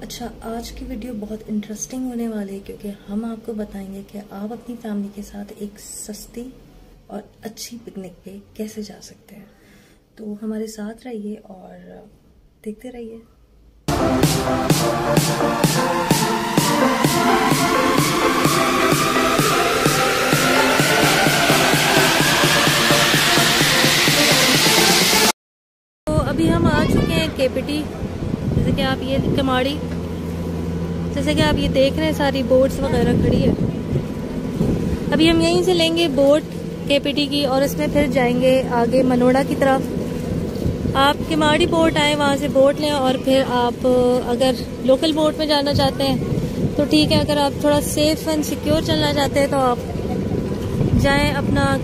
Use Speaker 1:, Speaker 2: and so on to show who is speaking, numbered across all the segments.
Speaker 1: अच्छा, आज की वीडियो बहुत इंटरेस्टिंग होने वाली है क्योंकि हम आपको बताएंगे कि आप अपनी फैमिली के साथ एक सस्ती और अच्छी पिकनिक पे कैसे जा सकते हैं। तो हमारे साथ रहिए और देखते रहिए। तो अभी हम आ चुके हैं केपीटी। जैसे कि आप ये कमाड़ी, जैसे कि आप ये देख रहे हैं, सारी बोट्स वगैरह खड़ी है। अभी हम यहीं से लेंगे बोट केपीटी की और इसमें फिर जाएंगे आगे मनोड़ा की तरफ। आप किमाड़ी बोट आए, वहाँ से बोट लें और फिर आप अगर लोकल बोट में जाना चाहते हैं तो ठीक है। अगर आप थोड़ा सेफ एंड सिक्योर चलना चाहते हैं तो आप जाएं अपना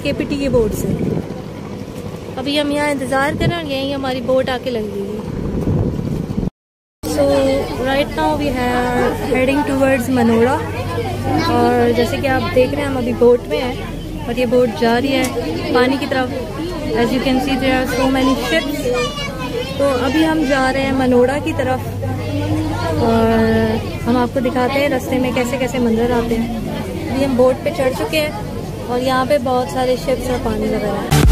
Speaker 1: केपीटी की बोट से। अभी हम यहाँ इंतज़ार करें और यहीं हमारी बोट आके लगेगी। So right now we are heading towards Manora और जैसे कि आप देख रहे हैं हम अभी बोट में हैं और ये बोट जा रही है पानी की तरफ। As you can see there are so many ships। तो अभी हम जा रहे हैं मनोड़ा की तरफ और हम आपको दिखाते हैं रास्ते में कैसे कैसे मंजर आते हैं। अभी हम बोट पे चढ़ चुके हैं और यहाँ पे बहुत सारे शिप्स और पानी वगैरह है।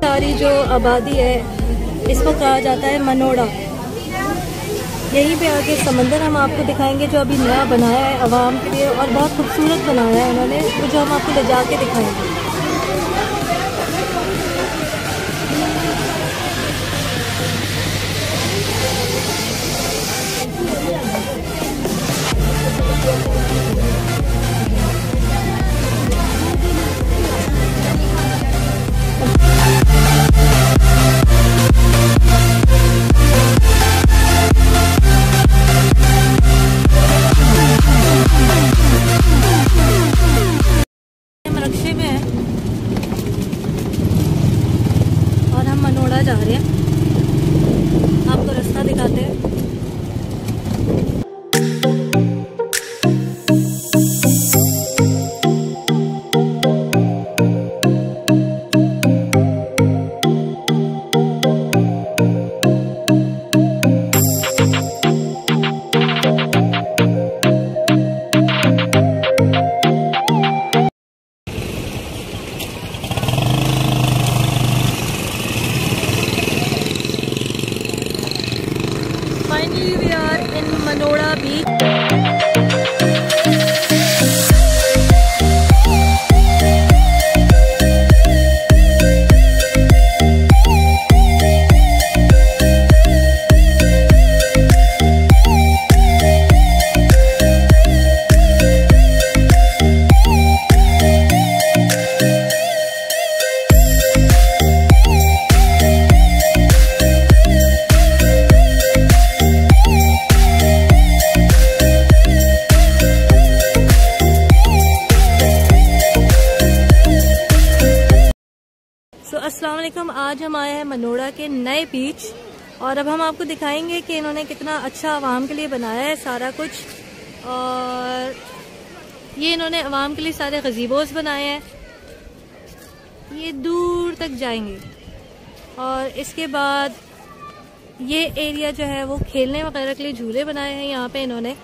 Speaker 1: सारी जो आबादी है इसको कहा जाता है मनोड़ा। यहीं पे आके समंदर हम आपको दिखाएंगे जो अभी नया बनाया है आवाम के लिए और बहुत खूबसूरत बनाया है उन्होंने, तो जो हम आपको ले जाके दिखाएंगे। रक्शे में है और हम मनोड़ा जा रहे हैं, आपको रास्ता दिखाते हैं। Finally we are in Manoda Beach। अस्सलाम वालेकुम। आज हम आए हैं मनोड़ा के नए बीच और अब हम आपको दिखाएंगे कि इन्होंने कितना अच्छा आवाम के लिए बनाया है सारा कुछ। और ये इन्होंने आवाम के लिए सारे गज़ीबोस बनाए हैं, ये दूर तक जाएंगे। और इसके बाद ये एरिया जो है वो खेलने वगैरह के लिए झूले बनाए हैं यहाँ पे इन्होंने,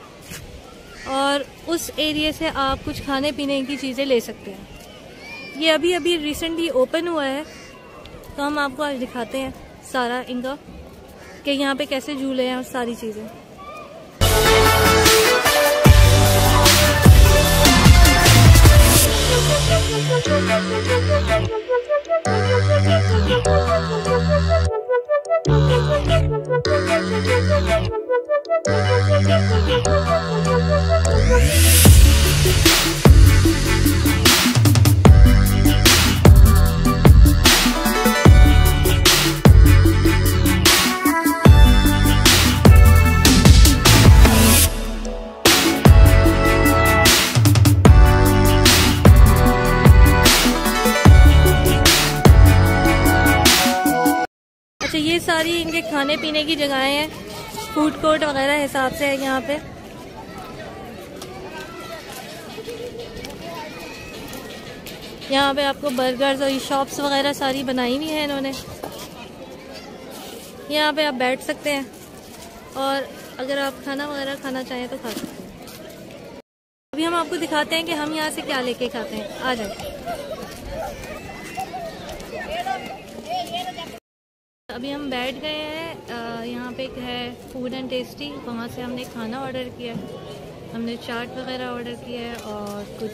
Speaker 1: और उस एरिया से आप कुछ खाने पीने की चीज़ें ले सकते हैं। ये अभी अभी रिसेंटली ओपन हुआ है तो हम आपको आज दिखाते हैं सारा इनका कि यहाँ पे कैसे झूले हैं और सारी चीज़ें। अच्छा, ये सारी इनके खाने पीने की जगहें हैं, फूड कोर्ट वगैरह हिसाब से है यहाँ पे। यहाँ पे आपको बर्गर्स और शॉप्स वगैरह सारी बनाई हुई है इन्होंने। यहाँ पे आप बैठ सकते हैं और अगर आप खाना वगैरह खाना चाहें तो खा सकते हैं। अभी हम आपको दिखाते हैं कि हम यहाँ से क्या लेके खाते हैं। आ जाए। अभी हम बैठ गए हैं, यहाँ पे एक है फूड एंड टेस्टी, वहाँ से हमने खाना ऑर्डर किया है। हमने चाट वगैरह ऑर्डर किया है और कुछ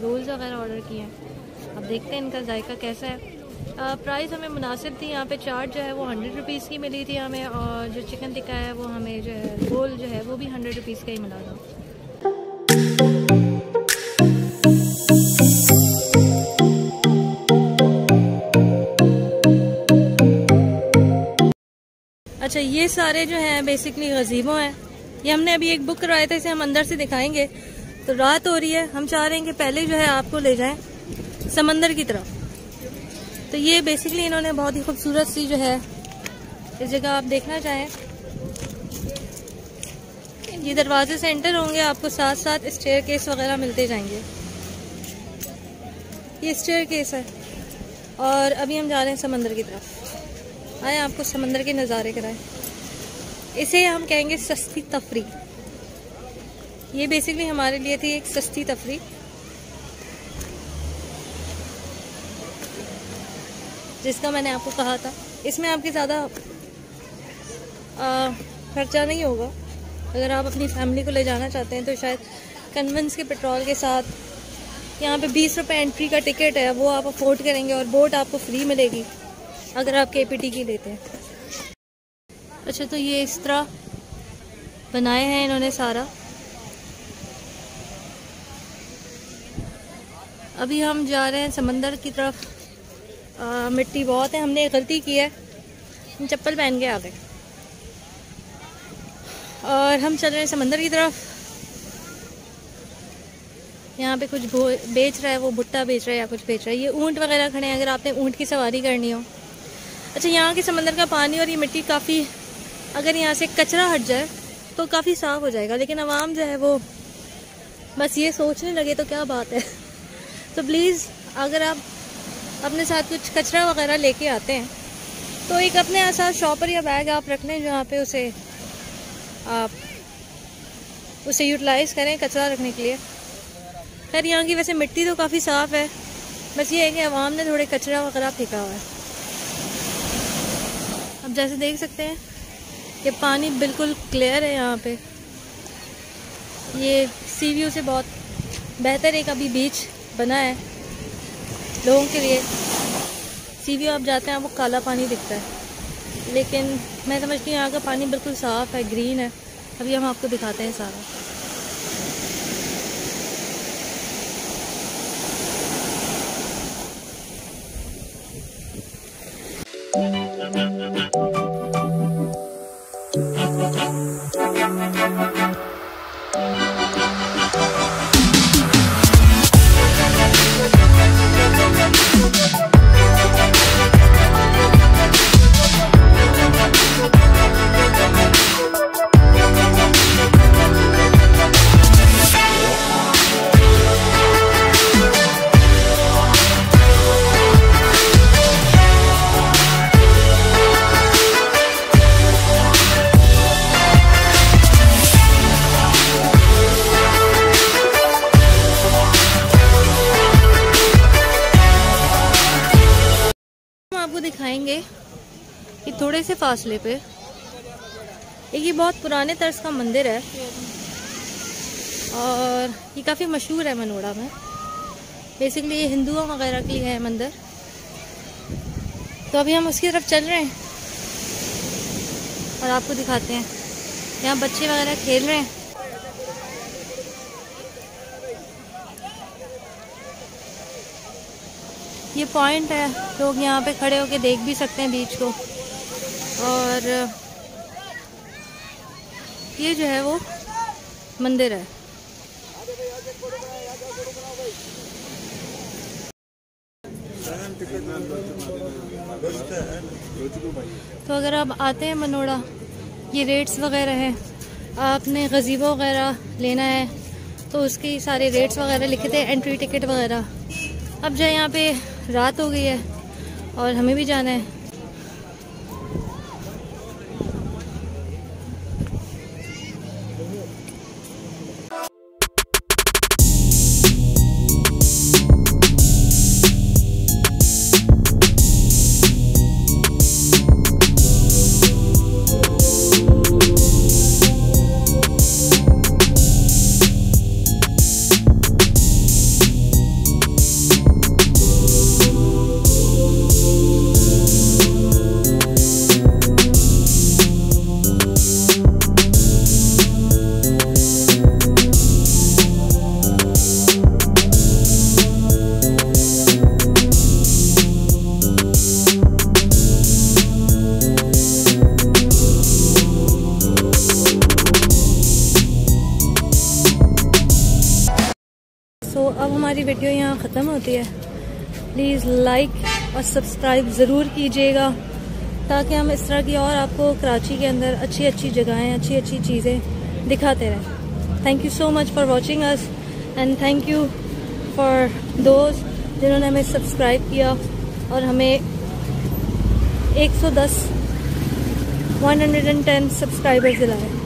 Speaker 1: रोल्स वगैरह ऑर्डर किए हैं। अब देखते हैं इनका जायका कैसा है। प्राइस हमें मुनासिब थी। यहाँ पे चाट जो है वो 100 रुपीज़ की मिली थी हमें, और जो चिकन टिक्का है वो हमें जो है रोल जो है वो भी 100 रुपीज़ का ही मिला था। अच्छा, ये सारे जो हैं बेसिकली गज़ीबो हैं। ये हमने अभी एक बुक करवाया था, इसे हम अंदर से दिखाएंगे। तो रात हो रही है, हम चाह रहे हैं कि पहले जो है आपको ले जाएं समंदर की तरफ। तो ये बेसिकली इन्होंने बहुत ही खूबसूरत सी जो है इस जगह आप देखना चाहें, ये दरवाजे से एंटर होंगे, आपको साथ साथ स्टेयर केस वगैरह मिलते जाएंगे। ये स्टेयर केस है और अभी हम जा रहे हैं समंदर की तरफ। आए आपको समंदर के नज़ारे कराएं। इसे हम कहेंगे सस्ती तफरी। ये बेसिकली हमारे लिए थी एक सस्ती तफरी। जिसका मैंने आपको कहा था, इसमें आपके ज़्यादा खर्चा नहीं होगा। अगर आप अपनी फैमिली को ले जाना चाहते हैं तो शायद कन्वेंस के पेट्रोल के साथ यहाँ पे 20 रुपये एंट्री का टिकट है, वो आप अफोर्ड करेंगे और बोट आपको फ्री मिलेगी अगर आप KPT की लेते हैं। अच्छा, तो ये इस तरह बनाए हैं इन्होंने सारा। अभी हम जा रहे हैं समंदर की तरफ। मिट्टी बहुत है, हमने एक गलती की है, हम चप्पल पहन के आ गए और हम चल रहे हैं समंदर की तरफ। यहाँ पे कुछ बेच रहा है, वो भुट्टा बेच रहा है या कुछ बेच रहा है। ये ऊँट वगैरह खड़े हैं अगर आपने ऊँट की सवारी करनी हो। अच्छा, यहाँ के समंदर का पानी और ये मिट्टी काफ़ी, अगर यहाँ से कचरा हट जाए तो काफ़ी साफ़ हो जाएगा, लेकिन आवाम जो है वो बस ये सोचने लगे तो क्या बात है। तो प्लीज़ अगर आप अपने साथ कुछ कचरा वगैरह लेके आते हैं तो एक अपने साथ शॉपर या बैग आप रख लें जहाँ पे आप उसे यूटिलाइज़ करें कचरा रखने के लिए। खैर, यहाँ की वैसे मिट्टी तो काफ़ी साफ़ है, बस ये है कि आवाम ने थोड़े कचरा वगैरह फेंका हुआ है। अब जैसे देख सकते हैं कि पानी बिल्कुल क्लियर है यहाँ पे। ये सी व्यू से बहुत बेहतर एक अभी बीच बना है लोगों के लिए। सी व्यू आप जाते हैं, वो काला पानी दिखता है, लेकिन मैं समझती हूँ यहाँ का पानी बिल्कुल साफ़ है, ग्रीन है। अभी हम आपको दिखाते हैं सारा। आपको दिखाएंगे कि थोड़े से फासले पे एक ये बहुत पुराने तर्ज का मंदिर है और ये काफ़ी मशहूर है मनोड़ा में। बेसिकली ये हिंदुओं वगैरह के लिए है मंदिर। तो अभी हम उसकी तरफ चल रहे हैं और आपको दिखाते हैं। यहाँ बच्चे वगैरह खेल रहे हैं। ये पॉइंट है, लोग यहाँ पे खड़े होके देख भी सकते हैं बीच को। और ये जो है वो मंदिर है। तो अगर आप आते हैं मनोड़ा, ये रेट्स वगैरह हैं। आपने गज़ीबो वगैरह लेना है तो उसकी सारे रेट्स वगैरह लिखे थे, एंट्री टिकट वगैरह। अब जो यहाँ पे रात हो गई है और हमें भी जाना है। तो अब हमारी वीडियो यहाँ ख़त्म होती है। प्लीज़ लाइक और सब्सक्राइब ज़रूर कीजिएगा ताकि हम इस तरह की और आपको कराची के अंदर अच्छी अच्छी जगहें, अच्छी अच्छी चीज़ें दिखाते रहें। Thank you so much for watching us and thank you for those जिन्होंने हमें सब्सक्राइब किया और हमें 110 सब्सक्राइबर्स दिलाए।